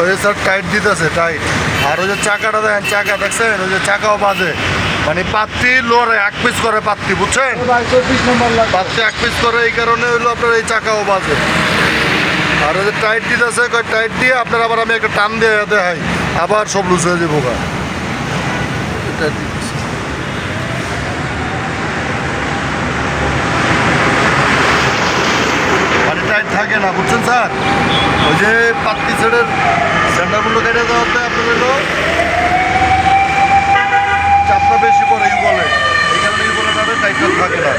ওই যে sir tight দিতেছে টাইট। আর ওই যে চাকাটা দেখেন, চাকা দেখছেন, ওই যে চাকাও বাজে, মানে পাত্তি লড়ে এক পিস করে পাত্তি, বুঝছেন? পাত্তি এক পিস করে, এই কারণে হইলো আপনার এই চাকাও বাজে। আর ওই যে টাইট দিতেছে, টাইট দিয়ে আপনার আবার আমি একটা টান দিয়ে দেখাই, আবার সব লুজ হয়ে যাবো গা। টাইট দিতেছে, মানে টাইট থাকে না, বুঝছেন স্যার? ওই যে পাত্তি ছেড়ের সেন্টারগুলো কেটে দেওয়াতে আপনার হইলো চাপটা বেশি পড়ে, বলে এই কারণে বলে টাইটটা থাকে না।